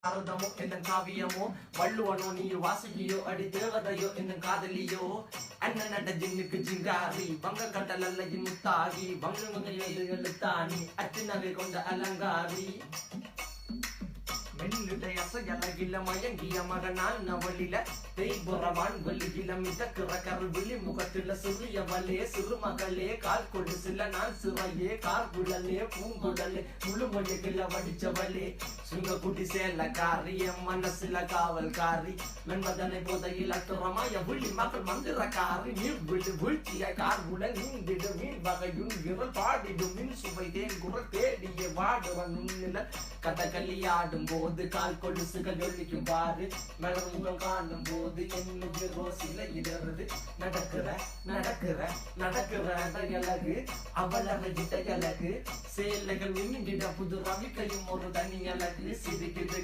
பாரதமோ என்னும் காவியமோ வள்ளுவனோ நீ வாசுகியோ அடி தேவதையோ என்னும் காதலியோ அண்ணன் நட ஜின்னுக்கு ஜிங்காரி வங்க கட்டலல்ல முத்தாகி வங்க முகையது எழுத்தாணி அச்சு நகை கொண்ட அலங்காரி மெல்லுடைய அசையலகில மயங்கிய மகனால் நவலில தேய்புறவான் வலியில மிதக்கிற கருவிழி முகத்தில சிறியவளே சிறுமகளே கால் கொடு சில நான் சிறையே கார்குழலே பூங்குடலே முழுமொழிகள வடிச்சவளே சுங்க குட்டி சேலக்காரி என் மனசுல காவல்காரி மென்பதனை போதையில் அத்துறமாய விழி மக்கள் மந்திரக்காரி நீர் விழு வீழ்ச்சிய கார்குல நீந்திடு மீன் வகையுன் விரல் பாடிடும் மின் சுவை தேன் குரல் தேடிய வாடுவன் நுண்ணில கதகளியாடும் போது கால் கொலுசுகள் ஒழிக்கும் பாரு மலர் முகம் காணும் போது என்னுடைய ரோசில இடருது நடக்கிற நடக்கிற நடக்கிற அழகு அவளகிட்ட அழகு சேலைகள் மின்னிட புது ரவிக்கையும் ஒரு தனி அழகு சிரிக்குது